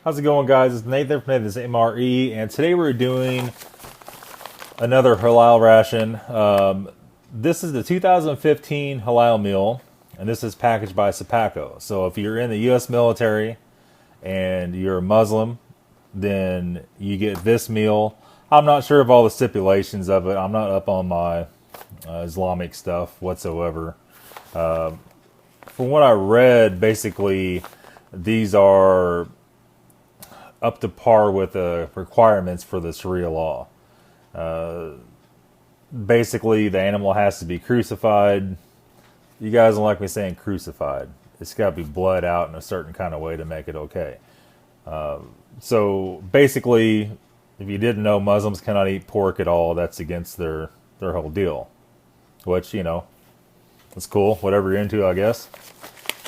How's it going, guys? It's Nathan from Nathan's MRE, and today we're doing another halal ration. This is the 2015 halal meal, and this is packaged by Sopakco. So if you're in the U.S. military and you're a Muslim, then you get this meal. I'm not sure of all the stipulations of it. I'm not up on my Islamic stuff whatsoever. From what I read, basically, these are up to par with the requirements for the Sharia law. Basically, the animal has to be crucified. You guys don't like me saying crucified. It's got to be bled out in a certain kind of way to make it okay. So basically, if you didn't know, Muslims cannot eat pork at all. That's against their whole deal. Which, you know, it's cool. Whatever you're into, I guess.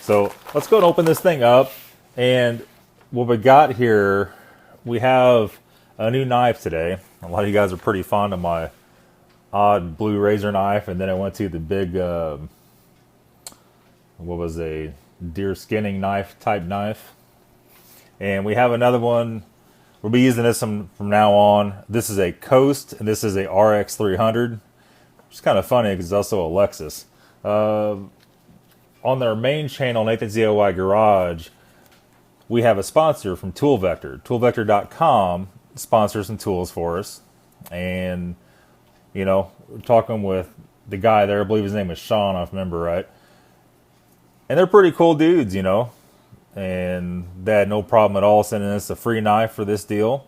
So let's go and open this thing up. And what we got here, we have a new knife today. A lot of you guys are pretty fond of my odd blue razor knife. And then I went to the big, a deer skinning knife type knife. And we have another one. We'll be using this from now on. This is a Coast, and this is a RX 300. Which is kind of funny because it's also a Lexus. On their main channel, Nathan's DIY Garage, we have a sponsor from Tool Vector. ToolVector.com sponsors some tools for us. And, you know, we're talking with the guy there. I believe his name is Sean, if I remember right. And they're pretty cool dudes, you know. And they had no problem at all sending us a free knife for this deal.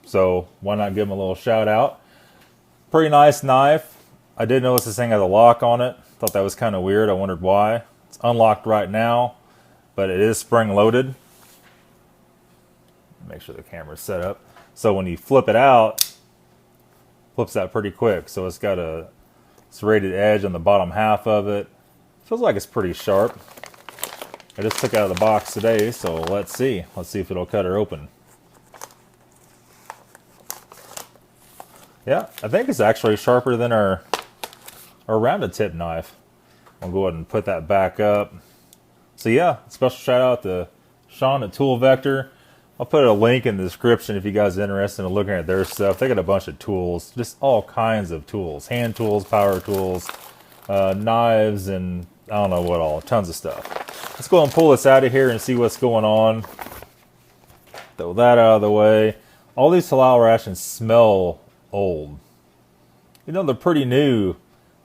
So why not give them a little shout out. Pretty nice knife. I did notice this thing has a lock on it. Thought that was kind of weird. I wondered why. It's unlocked right now, but it is spring loaded. Make sure the camera's set up. So when you flip it out, flips out pretty quick. So it's got a serrated edge on the bottom half of it. Feels like it's pretty sharp. I just took it out of the box today, so let's see. Let's see if it'll cut her open. Yeah, I think it's actually sharper than our rounded tip knife. I'll go ahead and put that back up. So yeah, special shout out to Sean at Tool Vector. I'll put a link in the description if you guys are interested in looking at their stuff. They got a bunch of tools, just all kinds of tools. Hand tools, power tools, knives, and I don't know what all. Tons of stuff. Let's go and pull this out of here and see what's going on. Throw that out of the way. All these halal rations smell old. You know, they're pretty new.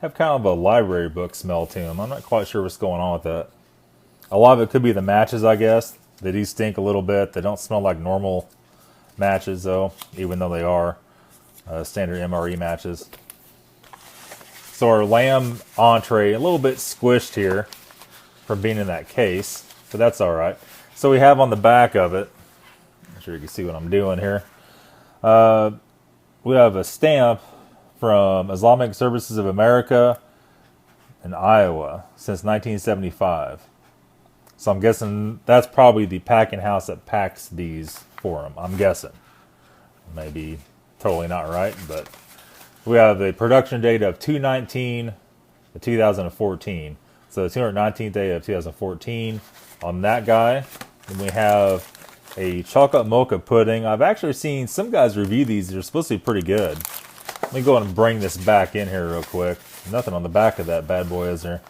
Have kind of a library book smell to them. I'm not quite sure what's going on with that. A lot of it could be the matches, I guess. They do stink a little bit. They don't smell like normal matches, though, even though they are standard MRE matches. So our lamb entree, a little bit squished here from being in that case, but that's all right. So we have on the back of it, I'm sure you can see what I'm doing here. We have a stamp from Islamic Services of America in Iowa since 1975. So I'm guessing that's probably the packing house that packs these for them. I'm guessing. Maybe totally not right, but we have a production date of 2/19/2014. So the 219th day of 2014 on that guy. And we have a chocolate mocha pudding. I've actually seen some guys review these. They're supposed to be pretty good. Let me go ahead and bring this back in here real quick. Nothing on the back of that bad boy, is there?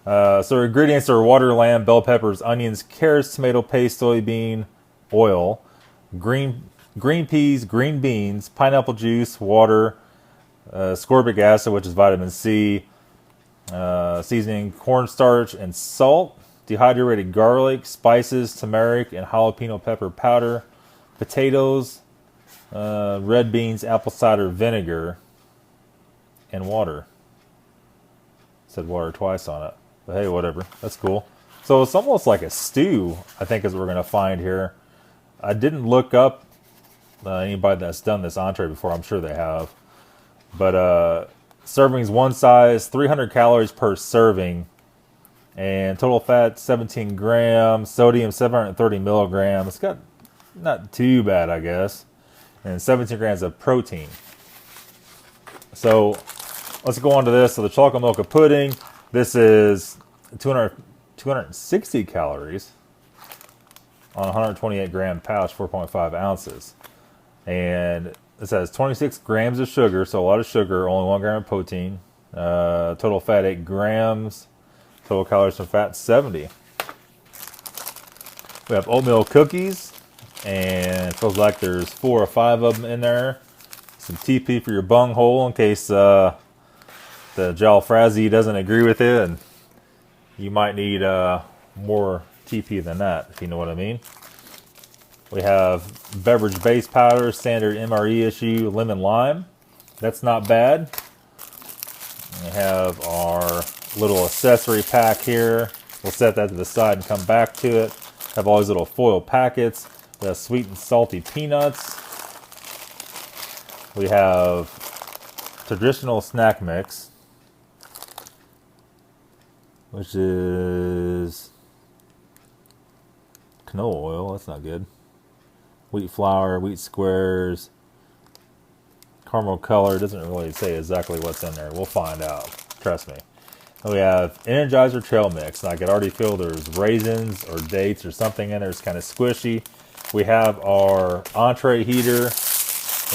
So our ingredients are water, lamb, bell peppers, onions, carrots, tomato paste, soybean oil, green peas, green beans, pineapple juice, water, ascorbic acid, which is vitamin C, seasoning, cornstarch, and salt, dehydrated garlic, spices, turmeric, and jalapeno pepper powder, potatoes, red beans, apple cider vinegar, and water. Said water twice on it, but hey, whatever. That's cool. So it's almost like a stew, I think, is what we're going to find here. I didn't look up anybody that's done this entree before. I'm sure they have. But servings one size, 300 calories per serving, and total fat 17 grams, sodium 730 milligrams. It's got not too bad, I guess, and 17 grams of protein. So let's go on to this. So the chocolate mocha pudding, this is 260 calories. on a 128 gram pouch, 4.5 ounces. And it says 26 grams of sugar, so a lot of sugar, only 1 gram of protein. Total fat 8 grams. Total calories from fat 70. We have oatmeal cookies, and it feels like there's 4 or 5 of them in there. Some TP for your bung hole in case the Jalfrazi doesn't agree with it, and you might need more TP than that, if you know what I mean. We have beverage base powder, standard MRE issue, lemon lime. That's not bad. We have our little accessory pack here. We'll set that to the side and come back to it. Have all these little foil packets. We have sweet and salty peanuts. We have traditional snack mix, which is canola oil. That's not good. Wheat flour, wheat squares, caramel color. Doesn't really say exactly what's in there. We'll find out. Trust me. And we have Energizer trail mix. And I could already feel there's raisins or dates or something in there. It's kind of squishy. We have our entree heater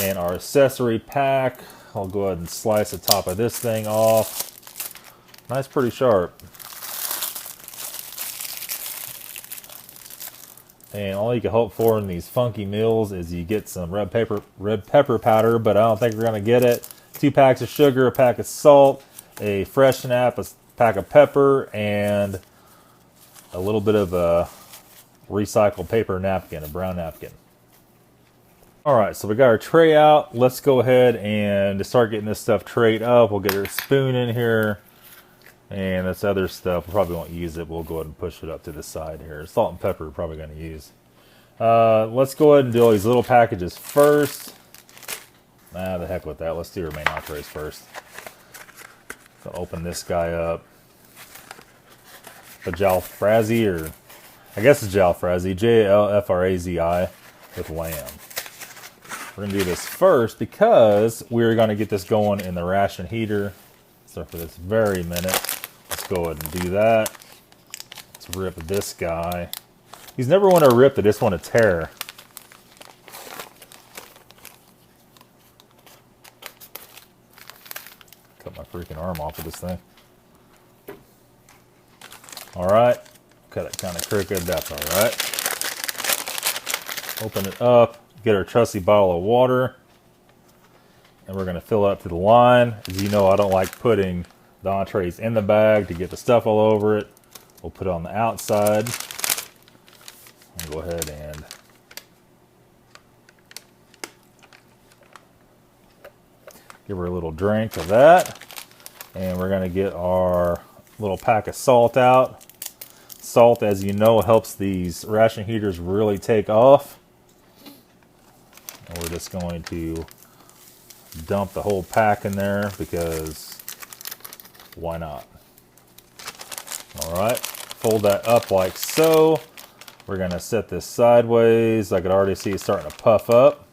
and our accessory pack. I'll go ahead and slice the top of this thing off. Nice, pretty sharp. And all you can hope for in these funky meals is you get some red pepper powder, but I don't think we're going to get it. 2 packs of sugar, a pack of salt, a fresh snap, a pack of pepper, and a little bit of a recycled paper napkin, a brown napkin. Alright, so we got our tray out. Let's go ahead and start getting this stuff trayed up. We'll get our spoon in here. And this other stuff, we probably won't use it. We'll go ahead and push it up to the side here. Salt and pepper we're probably going to use. Let's go ahead and do all these little packages first. The heck with that. Let's do our main entrees first. So open this guy up. The Jalfrazi, or I guess it's Jalfrazi. Jalfrazi with lamb. We're going to do this first because we're going to get this going in the ration heater. So for this very minute, let's go ahead and do that. Let's rip this guy. These never want to rip, they just want to tear. Cut my freaking arm off of this thing. Alright, cut it kind of crooked, that's alright. Open it up, get our trusty bottle of water. And we're going to fill it up to the line. As you know, I don't like putting the entrees in the bag to get the stuff all over it. We'll put it on the outside. And go ahead and give her a little drink of that. And we're going to get our little pack of salt out. Salt, as you know, helps these ration heaters really take off. And we're just going to dump the whole pack in there because why not? Alright, fold that up like so. We're going to set this sideways. I could already see it starting to puff up.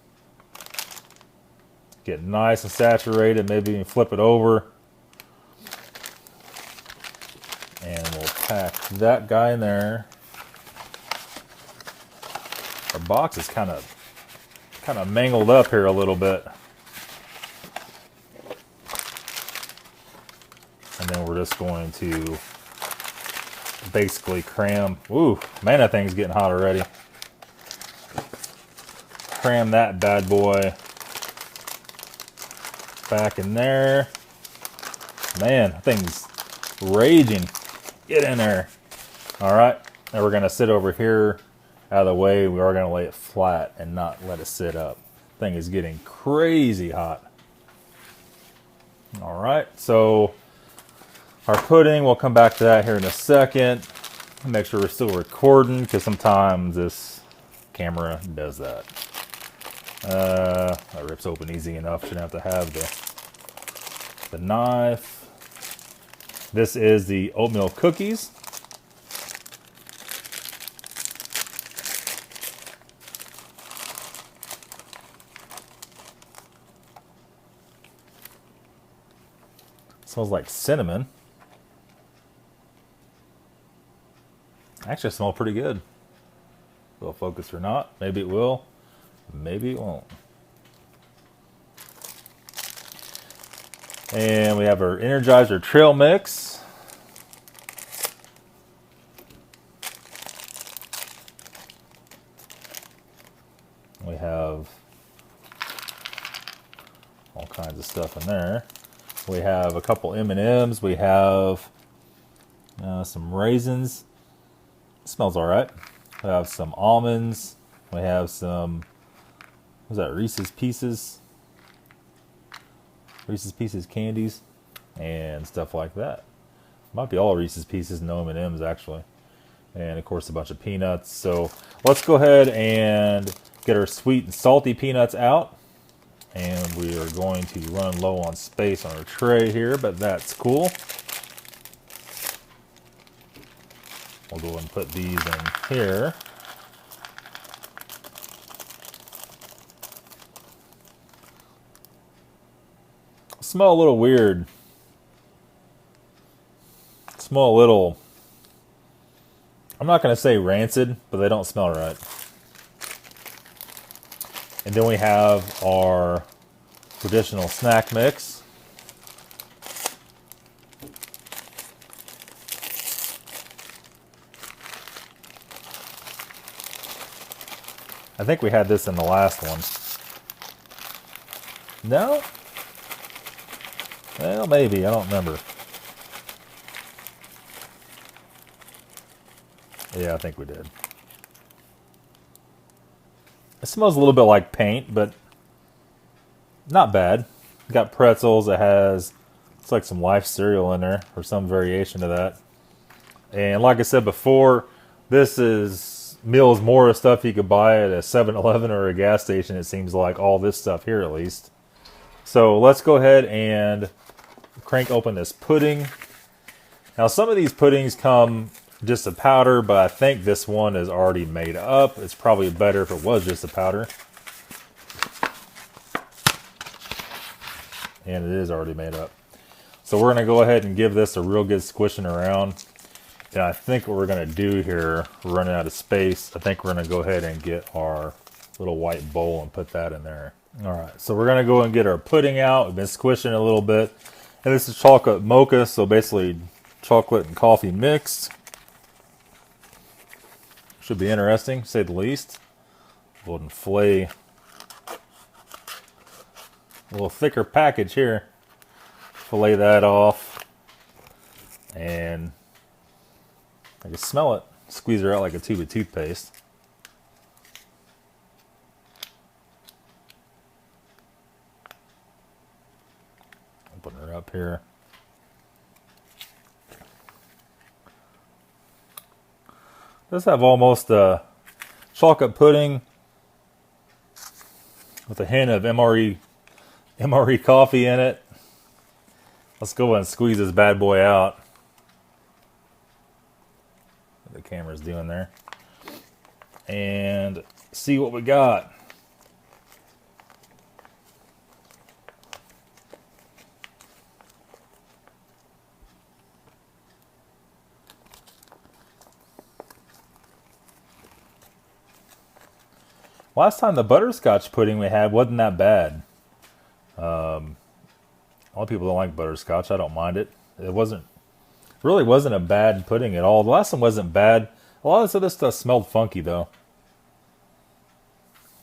Get nice and saturated, maybe even flip it over. And we'll pack that guy in there. Our box is kind of mangled up here a little bit. And then we're just going to basically cram. Ooh, man, that thing's getting hot already. Cram that bad boy back in there. Man, that thing's raging. Get in there. Alright, now we're going to sit over here out of the way. We are going to lay it flat and not let it sit up. Thing is getting crazy hot. Alright, so our pudding, we'll come back to that here in a second. Make sure we're still recording because sometimes this camera does that. That rips open easy enough. Shouldn't have to have the knife. This is the oatmeal cookies. Smells like cinnamon. Actually, smell pretty good. Will it focus or not? Maybe it will. Maybe it won't. And we have our Energizer Trail Mix. We have all kinds of stuff in there. We have a couple M&Ms. We have some raisins. It smells all right. We have some almonds. We have some, what's that, Reese's Pieces? Reese's Pieces candies and stuff like that. Might be all Reese's Pieces, no M&Ms actually. And of course a bunch of peanuts. So let's go ahead and get our sweet and salty peanuts out. And we are going to run low on space on our tray here, but that's cool. We'll go ahead and put these in here. Smell a little weird. Smell a little, I'm not going to say rancid, but they don't smell right. And then we have our traditional snack mix. I think we had this in the last one. No? Well, maybe. I don't remember. Yeah, I think we did. It smells a little bit like paint, but not bad. Got pretzels. It has, it's like some Life cereal in there, or some variation of that. And like I said before, this is Meals More stuff you could buy at a 7-Eleven or a gas station. It seems like all this stuff here, at least. So let's go ahead and crank open this pudding. Now some of these puddings come just a powder, but I think this one is already made up. It's probably better if it was just a powder. And it is already made up. So we're going to go ahead and give this a real good squishing around. And I think what we're going to do here, we're running out of space. I think we're going to go ahead and get our little white bowl and put that in there. All right, so we're going to go and get our pudding out. We've been squishing a little bit. And this is chocolate mocha, so basically chocolate and coffee mixed. Should be interesting, to say the least. Go ahead and fillet a little thicker package here. Fillet that off. And I can smell it. Squeeze her out like a tube of toothpaste. Open her up here. Does have almost a chocolate pudding with a hint of MRE coffee in it. Let's go ahead and squeeze this bad boy out. What the camera's doing there. And see what we got. Last time the butterscotch pudding we had wasn't that bad. A lot of people don't like butterscotch. I don't mind it. It really wasn't a bad pudding at all. The last one wasn't bad. A lot of this other stuff smelled funky though.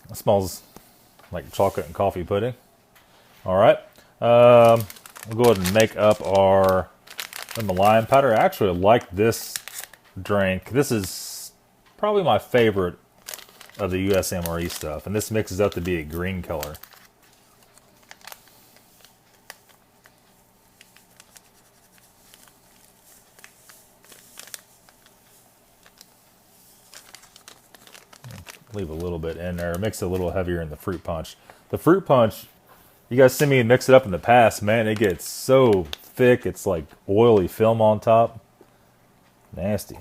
It smells like chocolate and coffee pudding. All right. We'll go ahead and make up our lime powder. I actually like this drink. This is probably my favorite of the US MRE stuff, and this mixes up to be a green color. Leave a little bit in there. Mix it a little heavier in the fruit punch. The fruit punch, you guys see me mix it up in the past, man, it gets so thick, it's like oily film on top. Nasty.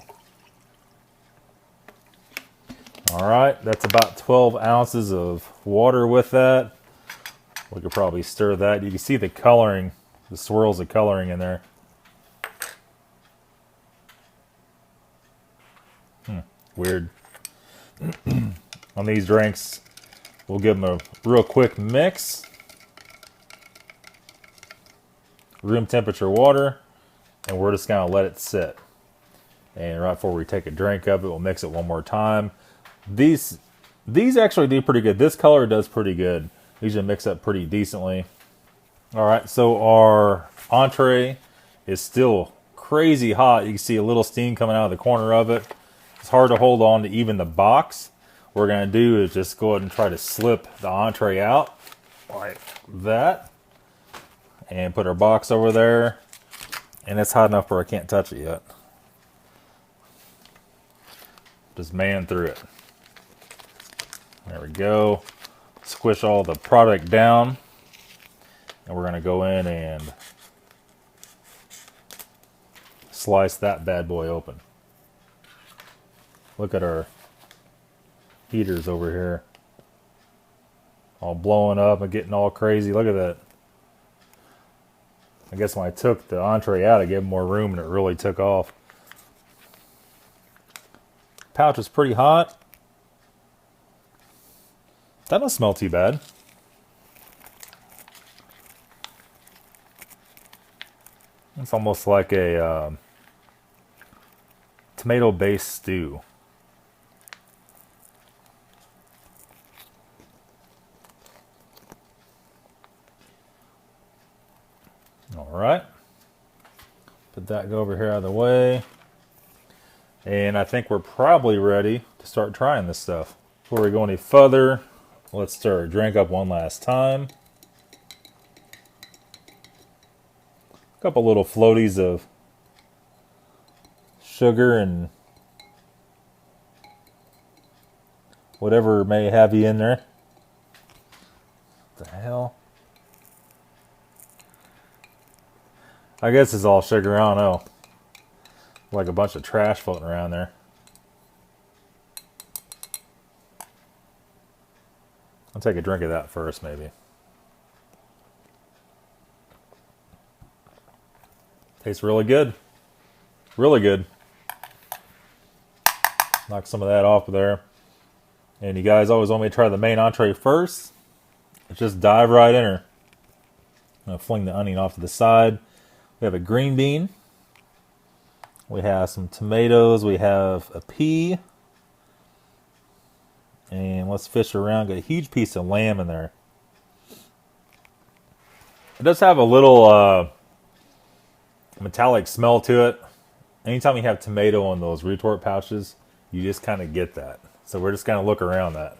All right, that's about 12 ounces of water with that. We could probably stir that. You can see the coloring, the swirls of coloring in there. Weird. On these drinks, we'll give them a real quick mix. Room temperature water, and we're just gonna let it sit. And right before we take a drink of it, we'll mix it one more time. These actually do pretty good. This color does pretty good. These should mix up pretty decently. All right, so our entree is still crazy hot. You can see a little steam coming out of the corner of it. It's hard to hold on to even the box. What we're gonna do is just go ahead and try to slip the entree out like that. And put our box over there. And it's hot enough where I can't touch it yet. Just man through it. There we go. Squish all the product down. And we're going to go in and slice that bad boy open. Look at our heaters over here. All blowing up and getting all crazy. Look at that. I guess when I took the entree out, I gave it more room and it really took off. Pouch is pretty hot. That don't smell too bad. It's almost like a tomato-based stew. All right. Put that go over here out of the way. And I think we're probably ready to start trying this stuff. Before we go any further, let's stir our drink up one last time. A couple little floaties of sugar and whatever may have you in there. What the hell? I guess it's all sugar, I don't know. Like a bunch of trash floating around there. I'll take a drink of that first, maybe. Tastes really good. Really good. Knock some of that off of there. And you guys always want me to try the main entree first. Let's just dive right in her. I'm going to fling the onion off to the side. We have a green bean. We have some tomatoes. We have a pea. And let's fish around. Got a huge piece of lamb in there. It does have a little metallic smell to it. Anytime you have tomato on those retort pouches, you just kind of get that. So we're just going to look around that.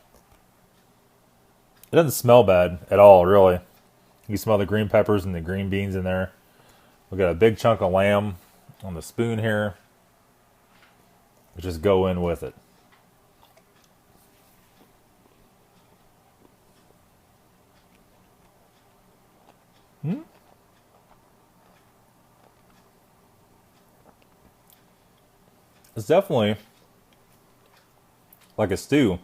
It doesn't smell bad at all, really. You can smell the green peppers and the green beans in there. We got a big chunk of lamb on the spoon here. Let's just go in with it. It's definitely like a stew.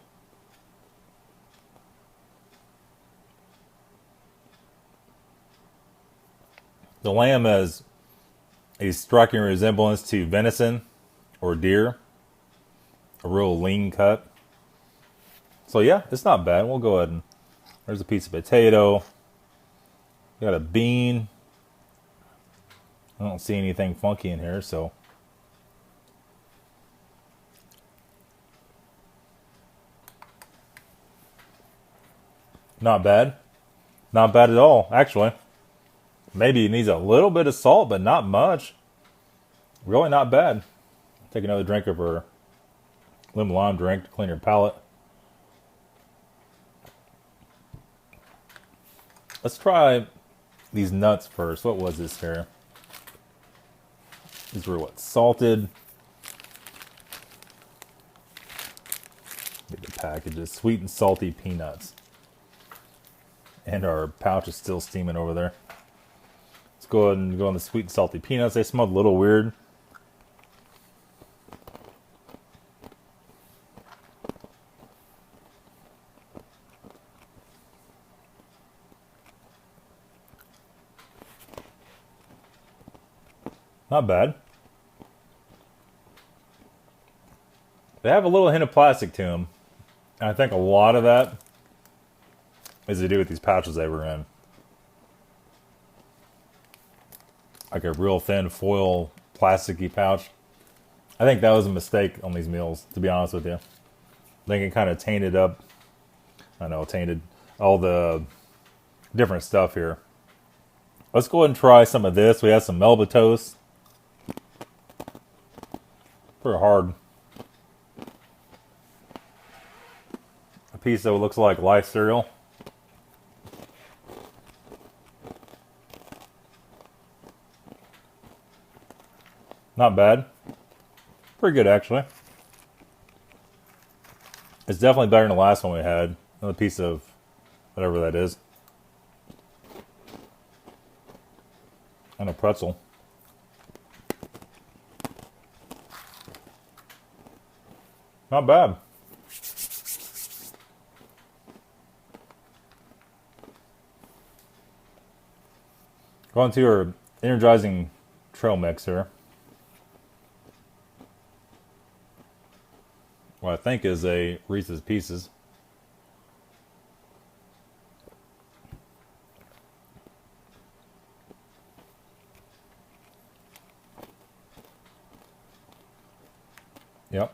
The lamb has a striking resemblance to venison or deer. A real lean cut. So yeah, it's not bad. We'll go ahead and... There's a piece of potato. Got a bean. I don't see anything funky in here, so... Not bad. Not bad at all, actually. Maybe it needs a little bit of salt, but not much. Really not bad. Take another drink of our lemon lime drink to clean your palate. Let's try these nuts first. What was this here? These were what? Salted. Get the packages. Sweet and salty peanuts. And our pouch is still steaming over there. Let's go ahead and go on the sweet and salty peanuts. They smelled a little weird. Not bad. They have a little hint of plastic to them. And I think a lot of that is to do with these pouches they were in. Like a real thin foil plasticky pouch. I think that was a mistake on these meals, to be honest with you. I think it kind of tainted up, tainted all the different stuff here. Let's go ahead and try some of this. We have some Melba toast. Pretty hard. A piece that looks like Life cereal. Not bad. Pretty good, actually. It's definitely better than the last one we had. Another piece of whatever that is. And a pretzel. Not bad. Going to our energizing trail mix here. What I think is a Reese's Pieces. Yep.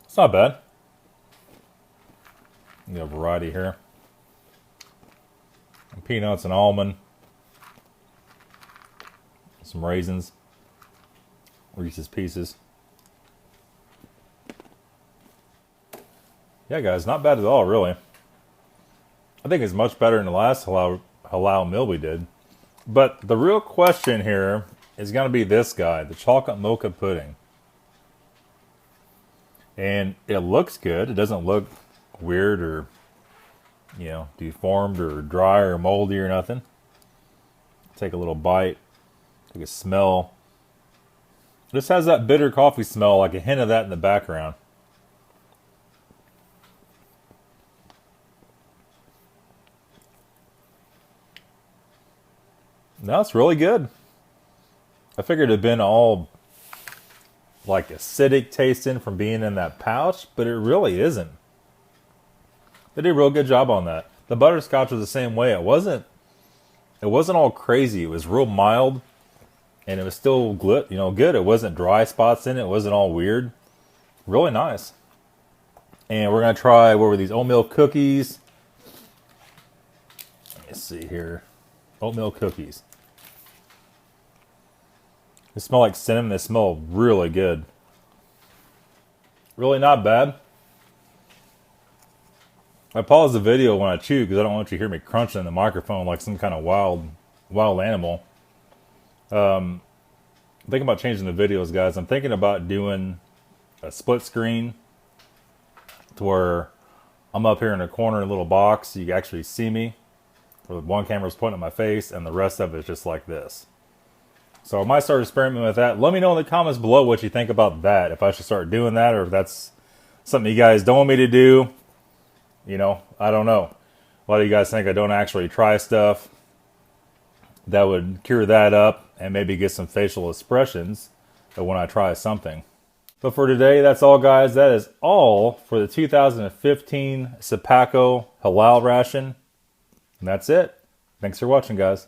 It's not bad. You got a variety here. Peanuts and almond. Some raisins. Reese's Pieces. Yeah, guys, not bad at all, really. I think it's much better than the last halal meal we did. But the real question here is going to be this guy, the chocolate mocha pudding. And it looks good. It doesn't look weird or, deformed or dry or moldy or nothing. Take a little bite. Take a smell. This has that bitter coffee smell, like a hint of that in the background. No, it's really good. I figured it'd been all like acidic tasting from being in that pouch, but it really isn't. They did a real good job on that. The butterscotch was the same way. It wasn't all crazy. It was real mild, and it was still good. It wasn't dry spots in it. It wasn't all weird. Really nice. And we're gonna try, what were these, oatmeal cookies? Let me see here. Oatmeal cookies. They smell like cinnamon. They smell really good. Really not bad. I pause the video when I chew because I don't want you to hear me crunching in the microphone like some kind of wild animal. I'm thinking about changing the videos, guys. I'm thinking about doing a split screen to where I'm up here in a corner in a little box so you can actually see me. Where one camera's pointing at my face and the rest of it is just like this. So I might start experimenting with that. Let me know in the comments below what you think about that. If I should start doing that or if that's something you guys don't want me to do. I don't know. A lot of you guys think I don't actually try stuff that would cure that up and maybe get some facial expressions when I try something. But for today, that's all, guys. That is all for the 2015 Sopakco Halal ration. And that's it. Thanks for watching, guys.